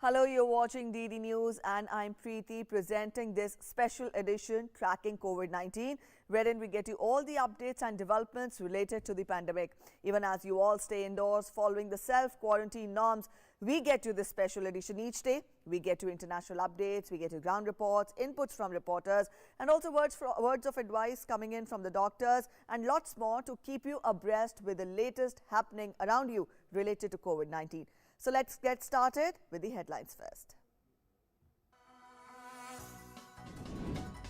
Hello, you're watching DD News and I'm Preeti presenting this special edition tracking COVID-19 wherein we get you all the updates and developments related to the pandemic. Even as you all stay indoors following the self-quarantine norms, we get you this special edition each day. We get you international updates, we get you ground reports, inputs from reporters and also words of advice coming in from the doctors and lots more to keep you abreast with the latest happening around you related to COVID-19. So let's get started with the headlines first.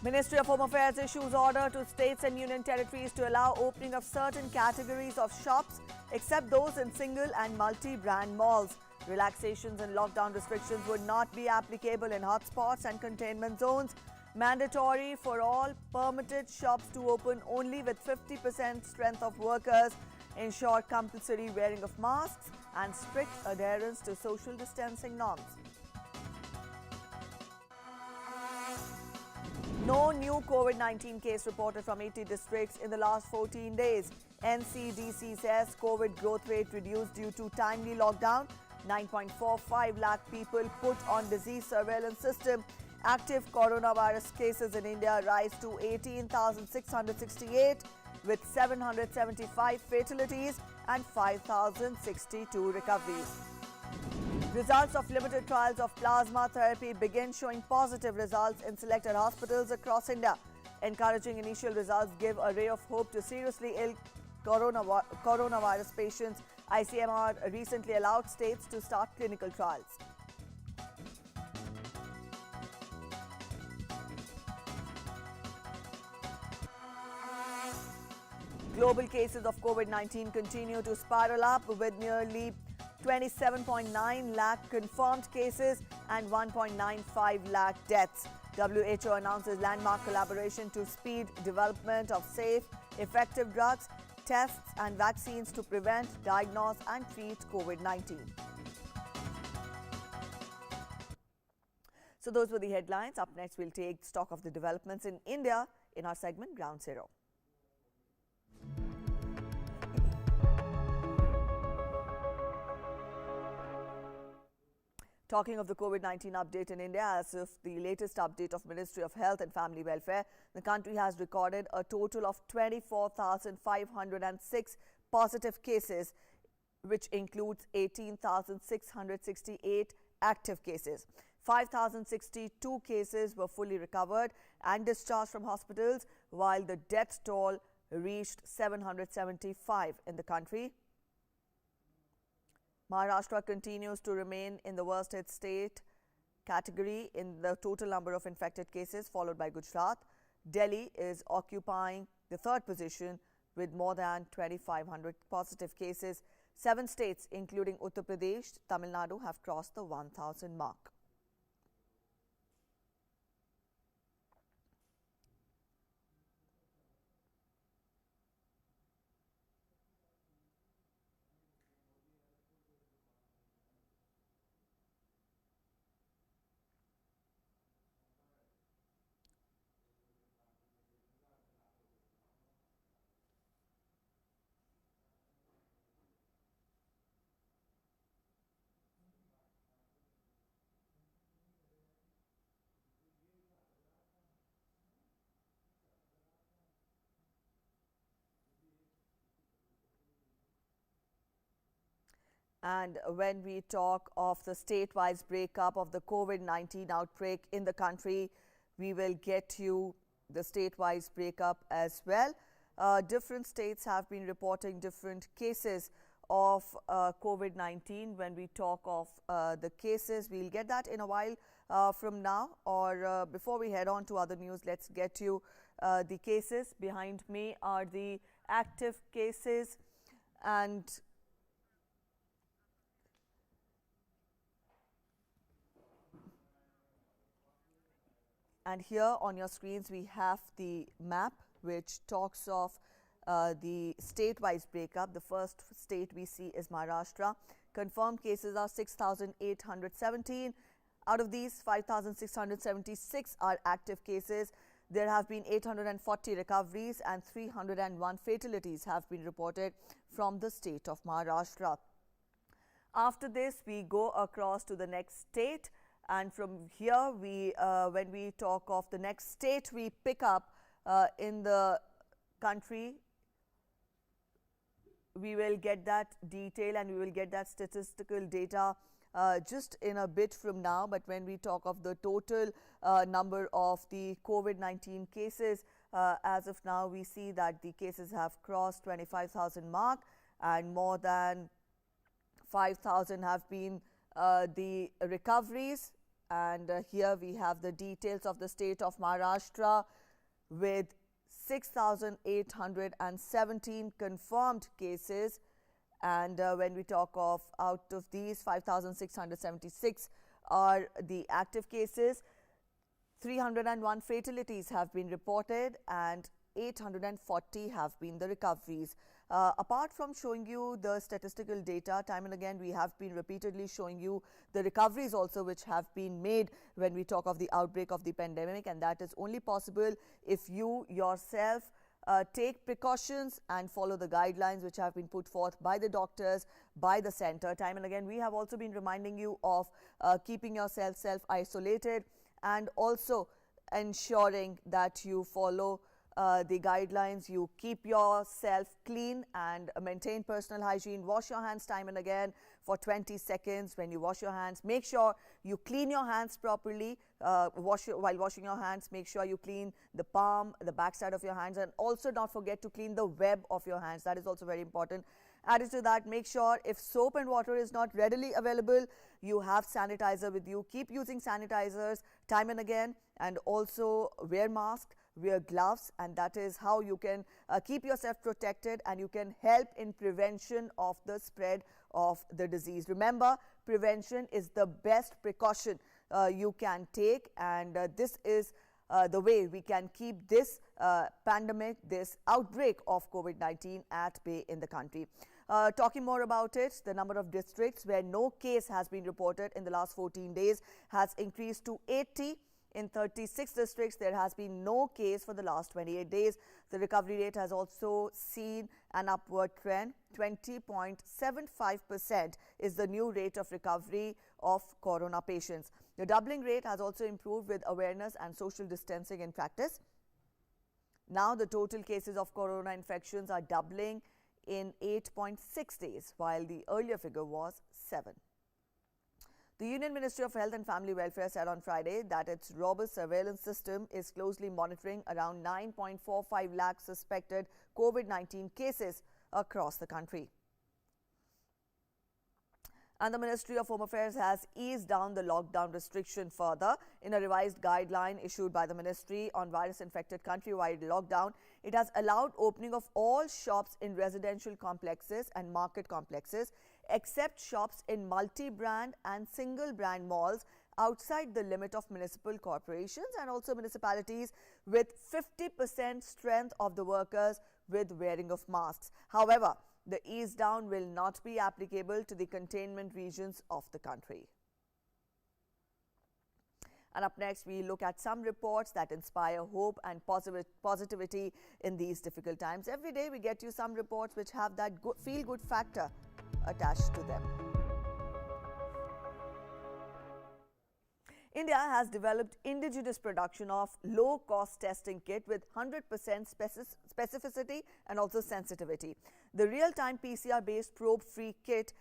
Ministry of Home Affairs issues order to states and union territories to allow opening of certain categories of shops except those in single and multi-brand malls. Relaxations and lockdown restrictions would not be applicable in hotspots and containment zones. Mandatory for all permitted shops to open only with 50% strength of workers. Ensure compulsory wearing of masks and strict adherence to social distancing norms. No new COVID-19 case reported from 80 districts in the last 14 days. NCDC says COVID growth rate reduced due to timely lockdown. 9.45 lakh people put on disease surveillance system. Active coronavirus cases in India rise to 18,668 with 775 fatalities and 5,062 recoveries. Results of limited trials of plasma therapy begin showing positive results in selected hospitals across India. Encouraging initial results give a ray of hope to seriously ill coronavirus patients. ICMR recently allowed states to start clinical trials. Global cases of COVID-19 continue to spiral up with nearly 27.9 lakh confirmed cases and 1.95 lakh deaths. WHO announces landmark collaboration to speed development of safe, effective drugs, tests and vaccines to prevent, diagnose and treat COVID-19. So those were the headlines. Up next, we'll take stock of the developments in India in our segment Ground Zero. Talking of the COVID-19 update in India, as of the latest update of Ministry of Health and Family Welfare, the country has recorded a total of 24,506 positive cases, which includes 18,668 active cases. 5,062 cases were fully recovered and discharged from hospitals, while the death toll reached 775 in the country. Maharashtra continues to remain in the worst hit state category in the total number of infected cases, followed by Gujarat. Delhi is occupying the third position with more than 2,500 positive cases. 7 states, including Uttar Pradesh, Tamil Nadu, have crossed the 1,000 mark. And when we talk of the state-wise breakup of the COVID-19 outbreak in the country, we will get you the state-wise breakup as well. Different states have been reporting different cases of COVID-19. When we talk of the cases, we'll get that in a while from now, or before we head on to other news, let's get you the cases. Behind me are the active cases, and here on your screens, we have the map which talks of the state-wise breakup. The first state we see is Maharashtra. Confirmed cases are 6,817. Out of these, 5,676 are active cases. There have been 840 recoveries and 301 fatalities have been reported from the state of Maharashtra. After this, we go across to the next state, and from here, when we talk of the next state, we pick up in the country. We will get that detail and we will get that statistical data just in a bit from now. But when we talk of the total number of the COVID-19 cases, as of now, we see that the cases have crossed 25,000 mark, and more than 5,000 have been the recoveries. And here we have the details of the state of Maharashtra with 6,817 confirmed cases. And when we talk of out of these, 5,676 are the active cases. 301 fatalities have been reported and 840 have been the recoveries. Apart from showing you the statistical data, time and again we have been repeatedly showing you the recoveries also which have been made when we talk of the outbreak of the pandemic, and that is only possible if you yourself take precautions and follow the guidelines which have been put forth by the doctors, by the center. Time and again we have also been reminding you of keeping yourself self-isolated and also ensuring that you follow the guidelines, you keep yourself clean and maintain personal hygiene. Wash your hands time and again for 20 seconds. When you wash your hands, make sure you clean your hands properly. While washing your hands, make sure you clean the palm, the backside of your hands, and also don't forget to clean the web of your hands. That is also very important. Added to that, make sure if soap and water is not readily available, you have sanitizer with you. Keep using sanitizers time and again, and also wear mask, wear gloves, and that is how you can keep yourself protected and you can help in prevention of the spread of the disease. Remember, prevention is the best precaution you can take, and this is the way we can keep this pandemic, this outbreak of COVID-19 at bay in the country. Talking more about it, the number of districts where no case has been reported in the last 14 days has increased to 80. In 36 districts, there has been no case for the last 28 days. The recovery rate has also seen an upward trend. 20.75% is the new rate of recovery of corona patients. The doubling rate has also improved with awareness and social distancing in practice. Now, the total cases of corona infections are doubling in 8.6 days, while the earlier figure was 7. The Union Ministry of Health and Family Welfare said on Friday that its robust surveillance system is closely monitoring around 9.45 lakh suspected COVID-19 cases across the country. And the Ministry of Home Affairs has eased down the lockdown restriction further. In a revised guideline issued by the ministry on virus-infected countrywide lockdown, it has allowed opening of all shops in residential complexes and market complexes, except shops in multi-brand and single-brand malls outside the limit of municipal corporations and also municipalities with 50% strength of the workers with wearing of masks. However, the ease down will not be applicable to the containment regions of the country. And up next, we look at some reports that inspire hope and positivity in these difficult times. Every day, we get you some reports which have that feel-good factor attached to them. India has developed indigenous production of low-cost testing kit with 100% specificity and also sensitivity. The real-time PCR-based probe-free kit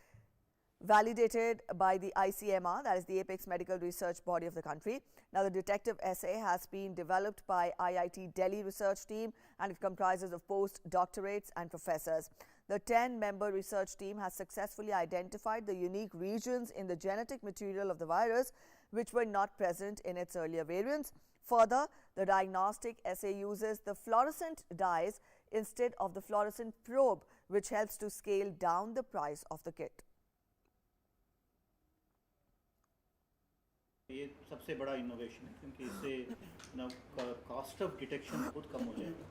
validated by the ICMR, that is the apex medical research body of the country. Now, the detective assay has been developed by IIT Delhi research team, and it comprises of postdoctorates and professors. The 10-member research team has successfully identified the unique regions in the genetic material of the virus which were not present in its earlier variants. Further, the diagnostic assay uses the fluorescent dyes instead of the fluorescent probe, which helps to scale down the price of the kit. ये सबसे बड़ा innovation है क्योंकि इससे ना cost of detection बहुत कम हो जाएगा।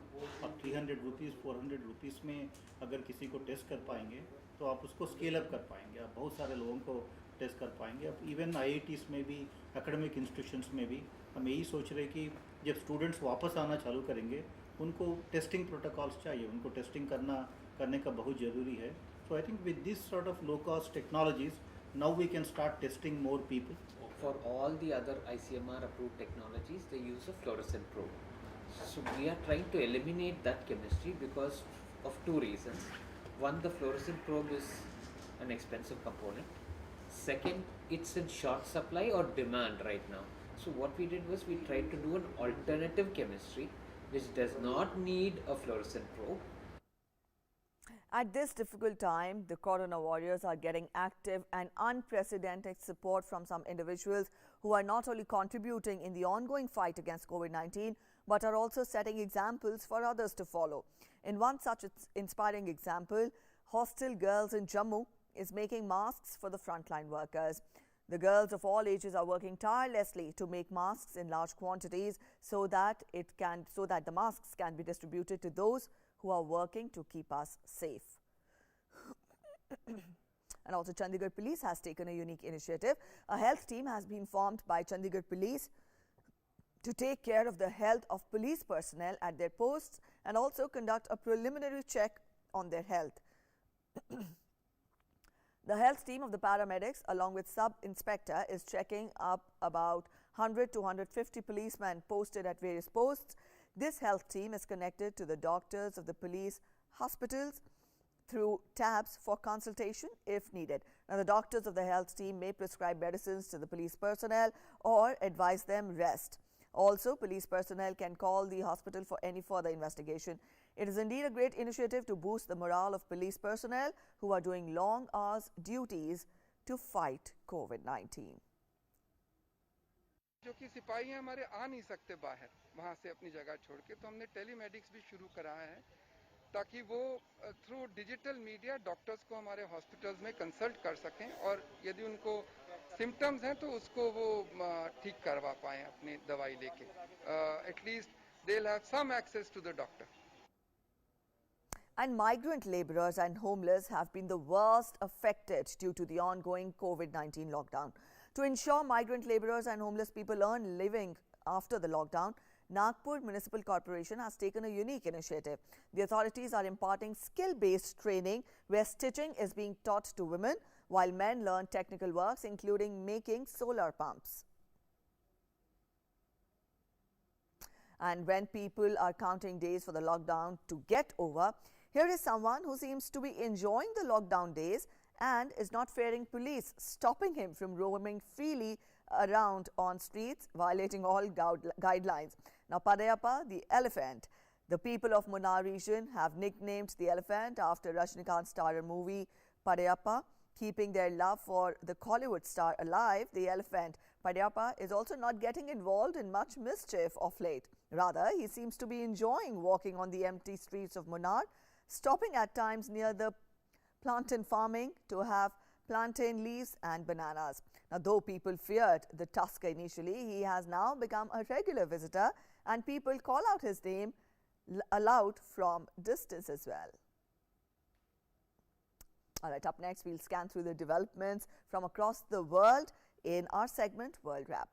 आप 300 रुपीज़ 400 रुपीज़ में अगर किसी को टेस्ट कर पाएंगे तो आप उसको स्केल अप कर पाएंगे, आप बहुत सारे लोगों को टेस्ट कर पाएंगे। अब इवन IITs में भी, एकेडमिक इंस्टीट्यूशंस में भी हम यही सोच रहे हैं कि जब स्टूडेंट्स वापस आना चालू करेंगे उनको टेस्टिंग प्रोटोकॉल्स चाहिए, उनको टेस्टिंग करने का बहुत ज़रूरी है। So I think with this sort of low cost technologies Now we can start testing more people. For all the other ICMR approved technologies, they use a fluorescent probe. So we are trying to eliminate that chemistry because of two reasons. One, the fluorescent probe is an expensive component. Second, it's in short supply or demand right now. So what we did was we tried to do an alternative chemistry which does not need a fluorescent probe. At this difficult time, the Corona warriors are getting active and unprecedented support from some individuals who are not only contributing in the ongoing fight against COVID-19, but are also setting examples for others to follow. In one such inspiring example, Hostel Girls in Jammu is making masks for the frontline workers. The girls of all ages are working tirelessly to make masks in large quantities so that the masks can be distributed to those who are working to keep us safe. And also, Chandigarh Police has taken a unique initiative. A health team has been formed by Chandigarh Police to take care of the health of police personnel at their posts and also conduct a preliminary check on their health. The health team of the paramedics, along with sub-inspector, is checking up about 100 to 150 policemen posted at various posts. This health team is connected to the doctors of the police hospitals through tabs for consultation if needed. Now, the doctors of the health team may prescribe medicines to the police personnel or advise them rest. Also, police personnel can call the hospital for any further investigation. It is indeed a great initiative to boost the morale of police personnel who are doing long hours duties to fight COVID-19. जो कि सिपाही हमारे आ नहीं सकते बाहर वहाँ से अपनी जगह छोड़ के, तो हमने टेलीमेडिक्स भी शुरू कराया है ताकि वो थ्रू डिजिटल मीडिया डॉक्टर्स को हमारे हॉस्पिटल्स में कंसल्ट कर सकें और यदि उनको सिम्टम्स हैं तो उसको वो ठीक करवा पाएं अपनी दवाई लेके. At least they will have some access to the doctor. And migrant laborers and homeless have been the worst affected due to the ongoing COVID-19 lockdown. To ensure migrant laborers and homeless people earn living after the lockdown, Nagpur Municipal Corporation has taken a unique initiative. The authorities are imparting skill-based training where stitching is being taught to women while men learn technical works including making solar pumps. And when people are counting days for the lockdown to get over, here is someone who seems to be enjoying the lockdown days and is not fearing police stopping him from roaming freely around on streets, violating all guidelines. Now, Padayappa, the elephant. The people of Munnar region have nicknamed the elephant after Rajinikanth's starrer movie Padayappa. Keeping their love for the Kollywood star alive, the elephant Padayappa is also not getting involved in much mischief of late. Rather, he seems to be enjoying walking on the empty streets of Munnar, stopping at times near the plantain farming to have plantain leaves and bananas. Now, though people feared the tusker initially, he has now become a regular visitor and people call out his name aloud from distance as well. All right, up next, we'll scan through the developments from across the world in our segment World Wrap.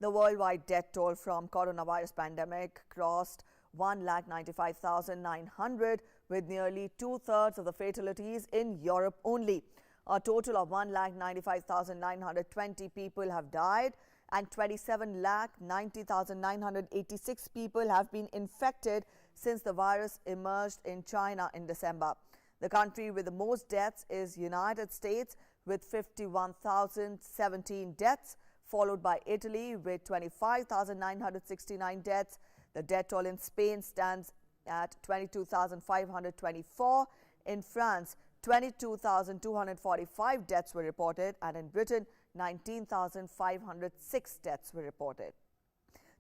The worldwide death toll from coronavirus pandemic crossed 1,95,900 with nearly two-thirds of the fatalities in Europe only. A total of 1,95,920 people have died and 27,90,986 people have been infected since the virus emerged in China in December. The country with the most deaths is United States with 51,017 deaths, followed by Italy with 25,969 deaths. The death toll in Spain stands at 22,524. In France, 22,245 deaths were reported, and in Britain, 19,506 deaths were reported.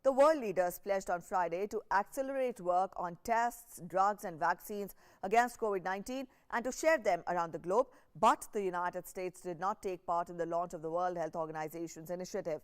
The world leaders pledged on Friday to accelerate work on tests, drugs and vaccines against COVID-19 and to share them around the globe, but the United States did not take part in the launch of the World Health Organization's initiative.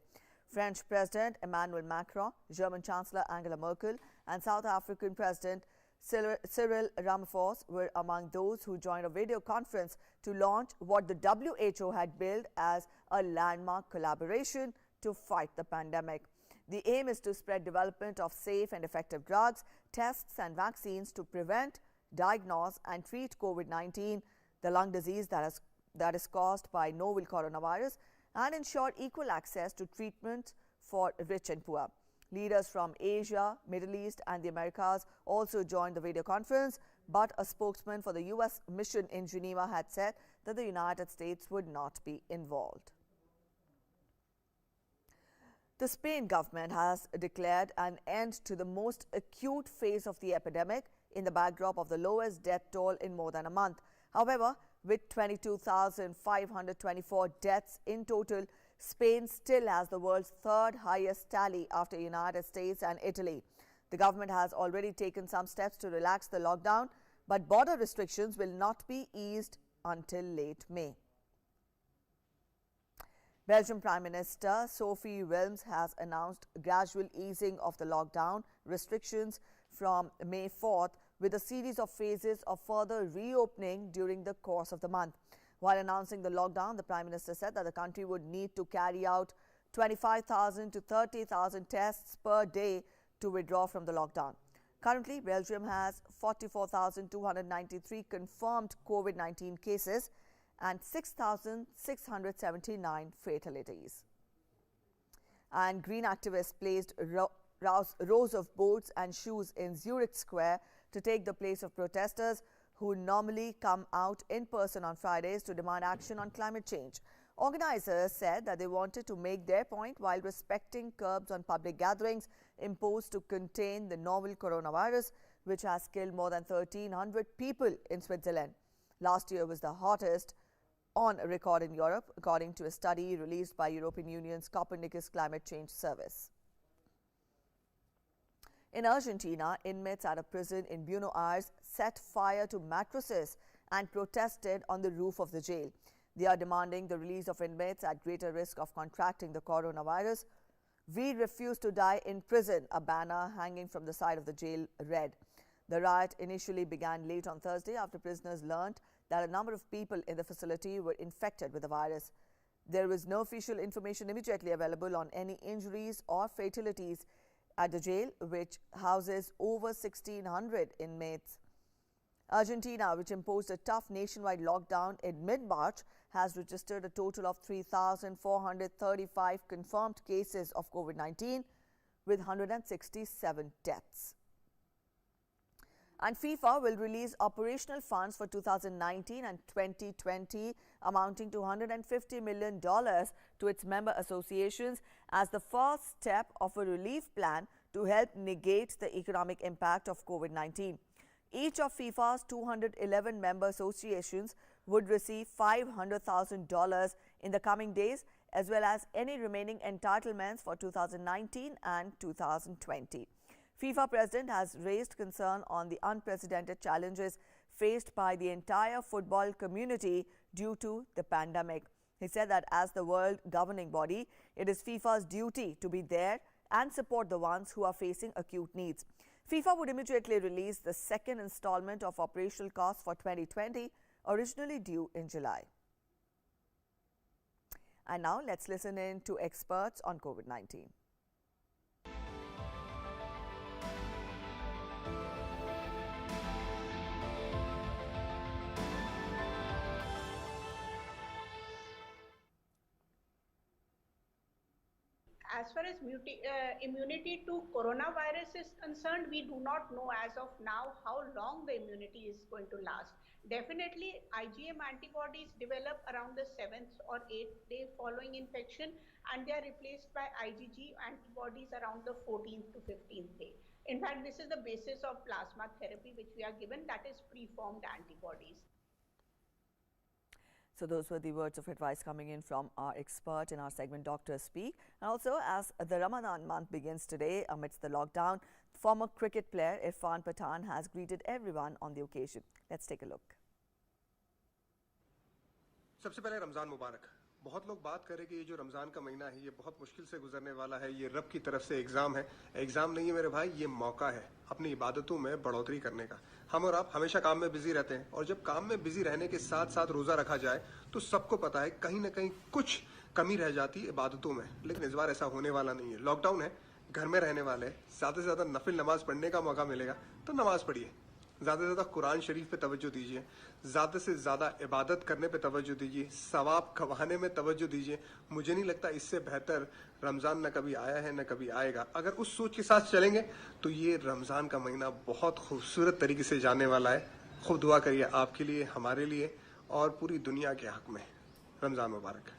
French President Emmanuel Macron, German Chancellor Angela Merkel and South African President Cyril Ramaphosa were among those who joined a video conference to launch what the WHO had billed as a landmark collaboration to fight the pandemic. The aim is to spread development of safe and effective drugs, tests and vaccines to prevent, diagnose and treat COVID-19, the lung disease that is caused by novel coronavirus, and ensure equal access to treatment for rich and poor. Leaders from Asia, Middle East and the Americas also joined the video conference, but a spokesman for the US mission in Geneva had said that the United States would not be involved. The Spain government has declared an end to the most acute phase of the epidemic in the backdrop of the lowest death toll in more than a month. However, with 22,524 deaths in total, Spain still has the world's third highest tally after United States and Italy. The government has already taken some steps to relax the lockdown, but border restrictions will not be eased until late May. Belgium Prime Minister Sophie Wilms has announced gradual easing of the lockdown restrictions from May 4th, with a series of phases of further reopening during the course of the month. While announcing the lockdown, the Prime Minister said that the country would need to carry out 25,000 to 30,000 tests per day to withdraw from the lockdown. Currently, Belgium has 44,293 confirmed COVID-19 cases and 6,679 fatalities. And green activists placed rows of boats and shoes in Zurich Square to take the place of protesters who normally come out in person on Fridays to demand action on climate change. Organizers said that they wanted to make their point while respecting curbs on public gatherings imposed to contain the novel coronavirus, which has killed more than 1,300 people in Switzerland. Last year was the hottest on record in Europe, according to a study released by European Union's Copernicus Climate Change Service. In Argentina, inmates at a prison in Buenos Aires set fire to mattresses and protested on the roof of the jail. They are demanding the release of inmates at greater risk of contracting the coronavirus. "We refuse to die in prison," a banner hanging from the side of the jail read. The riot initially began late on Thursday after prisoners learned that a number of people in the facility were infected with the virus. There was no official information immediately available on any injuries or fatalities at the jail, which houses over 1,600 inmates. Argentina, which imposed a tough nationwide lockdown in mid-March, has registered a total of 3,435 confirmed cases of COVID-19 with 167 deaths. And FIFA will release operational funds for 2019 and 2020 amounting to $150 million to its member associations as the first step of a relief plan to help negate the economic impact of COVID-19. Each of FIFA's 211 member associations would receive $500,000 in the coming days, as well as any remaining entitlements for 2019 and 2020. FIFA president has raised concern on the unprecedented challenges faced by the entire football community due to the pandemic. He said that as the world governing body, it is FIFA's duty to be there and support the ones who are facing acute needs. FIFA would immediately release the second installment of operational costs for 2020, originally due in July. And now let's listen in to experts on COVID-19. As far as immunity to coronavirus is concerned, we do not know as of now how long the immunity is going to last. Definitely, IgM antibodies develop around the 7th or 8th day following infection, and they are replaced by IgG antibodies around the 14th to 15th day. In fact, this is the basis of plasma therapy which we are given, that is preformed antibodies. So those were the words of advice coming in from our expert in our segment Doctors Speak. And also, as the Ramadan month begins today amidst the lockdown, former cricket player Irfan Pathan has greeted everyone on the occasion. Let's take a look. सबसे पहले रमज़ान मुबारक। बहुत लोग बात करें कि ये जो रमज़ान का महीना है ये बहुत मुश्किल से गुजरने वाला है, ये रब की तरफ से एग्ज़ाम है। एग्ज़ाम नहीं है मेरे भाई, ये मौका है अपनी इबादतों में बढ़ोतरी करने का। हम और आप हमेशा काम में बिजी रहते हैं, और जब काम में बिजी रहने के साथ साथ रोज़ा रखा जाए तो सबको पता है कहीं ना कहीं कुछ कमी रह जाती है इबादतों में, लेकिन इस बार ऐसा होने वाला नहीं है। लॉकडाउन है, घर में रहने वाले ज़्यादा से ज़्यादा नफिल नमाज पढ़ने का मौका मिलेगा तो नमाज पढ़िए, ज़्यादा से ज़्यादा कुरान शरीफ पे तवज्जो दीजिए, ज़्यादा से ज़्यादा इबादत करने पे तवज्जो दीजिए, सवाब कमाने में तवज्जो दीजिए। मुझे नहीं लगता इससे बेहतर रमज़ान न कभी आया है न कभी आएगा। अगर उस सोच के साथ चलेंगे तो ये रमज़ान का महीना बहुत खूबसूरत तरीके से जाने वाला है। खूब दुआ करिए आपके लिए, हमारे लिए और पूरी दुनिया के हक में। रमज़ान मुबारक।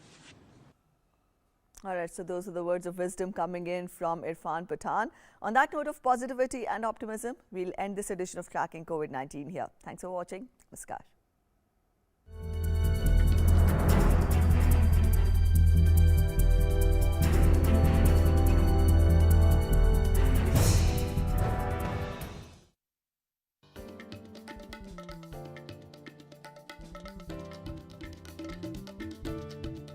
All right, so those are the words of wisdom coming in from Irfan Pathan. On that note of positivity and optimism, we'll end this edition of Tracking COVID-19 here. Thanks for watching. Namaskar.